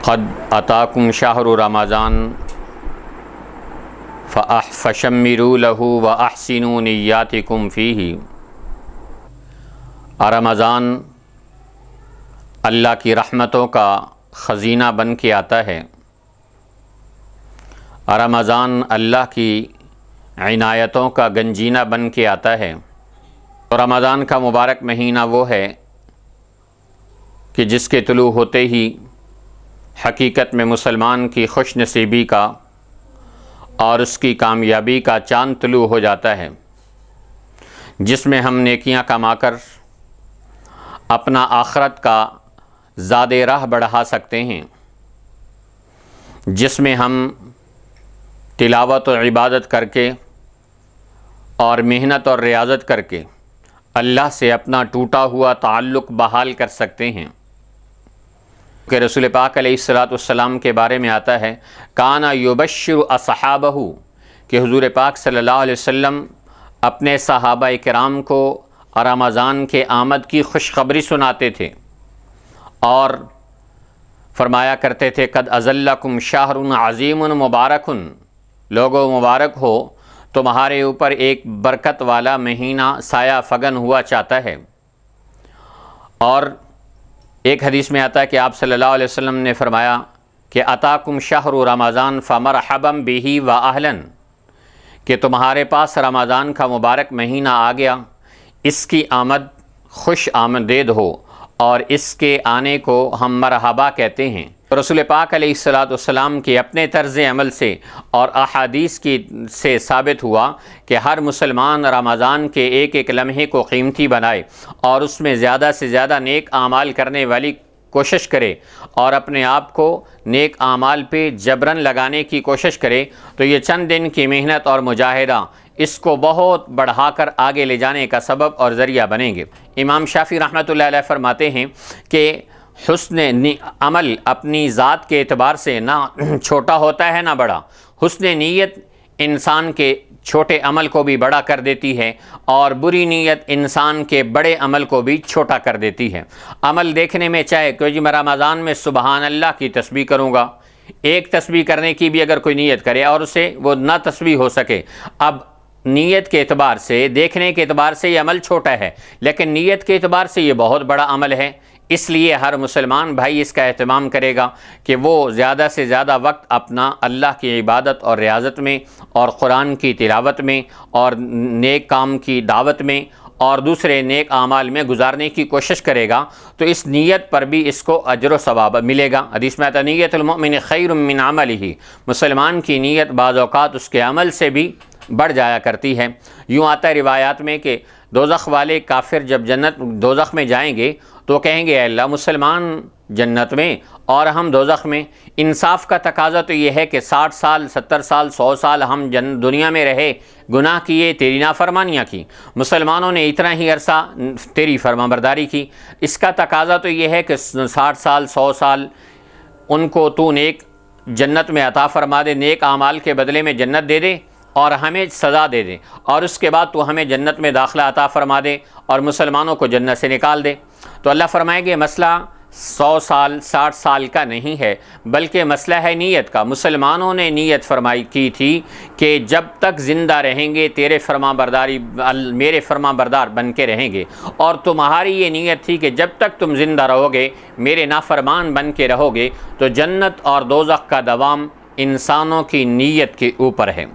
قد اتاکم شہر رمضان فشمروا له واحسنوا نیاتکم فیہ۔ رمضان اللہ کی رحمتوں کا خزینہ بن کے آتا ہے۔ رمضان اللہ کی عنایتوں کا گنجینہ بن کے آتا ہے۔ تو رمضان کا مبارک مہینہ وہ ہے کہ جس کے طلوع ہوتے ہی حقیقت میں مسلمان کی خوش نصیبی کا اور اس کی کامیابی کا چاند طلوع ہو جاتا ہے، جس میں ہم نیکیاں کما کر اپنا آخرت کا زاد راہ بڑھا سکتے ہیں، جس میں ہم تلاوت و عبادت کر کے اور محنت اور ریاضت کر کے اللہ سے اپنا ٹوٹا ہوا تعلق بحال کر سکتے ہیں۔ کہ رسول پاک علیہ السلام کے بارے میں آتا ہے کان یبشر اصحابہ، کہ حضور پاک صلی اللہ علیہ وسلم اپنے صحابہ کرام کو رمضان کے آمد کی خوشخبری سناتے تھے اور فرمایا کرتے تھے قد اظلکم شہر عظیم مبارک، لوگوں مبارک ہو تمہارے اوپر ایک برکت والا مہینہ سایہ فگن ہوا چاہتا ہے۔ اور ایک حدیث میں آتا ہے کہ آپ صلی اللہ علیہ وسلم نے فرمایا کہ اتاکم شہر رمضان فمرحبا بہ واہلا، کہ تمہارے پاس رمضان کا مبارک مہینہ آ گیا، اس کی آمد خوش آمدید ہو، اور اس کے آنے کو ہم مرحبا کہتے ہیں۔ رسول پاک علیہ السلام کے اپنے طرز عمل سے اور احادیث سے ثابت ہوا کہ ہر مسلمان رمضان کے ایک ایک لمحے کو قیمتی بنائے اور اس میں زیادہ سے زیادہ نیک اعمال کرنے والی کوشش کرے اور اپنے آپ کو نیک اعمال پہ جبرن لگانے کی کوشش کرے، تو یہ چند دن کی محنت اور مجاہدہ اس کو بہت بڑھا کر آگے لے جانے کا سبب اور ذریعہ بنیں گے۔ امام شافعی رحمۃ اللہ علیہ فرماتے ہیں کہ حسن عمل اپنی ذات کے اعتبار سے نہ چھوٹا ہوتا ہے نہ بڑا، حسن نیت انسان کے چھوٹے عمل کو بھی بڑا کر دیتی ہے اور بری نیت انسان کے بڑے عمل کو بھی چھوٹا کر دیتی ہے۔ عمل دیکھنے میں چاہے کہ جی میں رمضان میں سبحان اللہ کی تسبیح کروں گا، ایک تسبیح کرنے کی بھی اگر کوئی نیت کرے اور اسے وہ نہ تسبیح ہو سکے، اب نیت کے اعتبار سے دیکھنے کے اعتبار سے یہ عمل چھوٹا ہے، لیکن نیت کے اعتبار سے یہ بہت بڑا عمل ہے۔ اس لیے ہر مسلمان بھائی اس کا اہتمام کرے گا کہ وہ زیادہ سے زیادہ وقت اپنا اللہ کی عبادت اور ریاضت میں اور قرآن کی تلاوت میں اور نیک کام کی دعوت میں اور دوسرے نیک اعمال میں گزارنے کی کوشش کرے گا، تو اس نیت پر بھی اس کو اجر و ثواب ملے گا۔ حدیث میں آتا ہے نیت المؤمن خیر من عملہ، مسلمان کی نیت بعض اوقات اس کے عمل سے بھی بڑھ جایا کرتی ہے۔ یوں آتا ہے روایات میں کہ دوزخ والے کافر جب دوزخ میں جائیں گے تو کہیں گے اے اللہ مسلمان جنت میں اور ہم دوزخ میں۔ انصاف کا تقاضا تو یہ ہے کہ 60 سال 70 سال 100 سال ہم دنیا میں رہے، گناہ کیے، تیری نافرمانیاں کی، مسلمانوں نے اتنا ہی عرصہ تیری فرمانبرداری کی۔ اس کا تقاضا تو یہ ہے کہ 60 سال 100 سال ان کو تو نیک جنت میں عطا فرما دے، نیک اعمال کے بدلے میں جنت دے دے اور ہمیں سزا دے دے، اور اس کے بعد تو ہمیں جنت میں داخلہ عطا فرما دے اور مسلمانوں کو جنت سے نکال دے۔ تو اللہ فرمائے گے مسئلہ 100 سال 60 سال کا نہیں ہے، بلکہ مسئلہ ہے نیت کا۔ مسلمانوں نے نیت فرمائی کی تھی کہ جب تک زندہ رہیں گے میرے فرما بردار بن کے رہیں گے، اور تمہاری یہ نیت تھی کہ جب تک تم زندہ رہو گے میرے نافرمان بن کے رہو گے، تو جنت اور دوزخ کا دوام انسانوں کی نیت کے اوپر ہے۔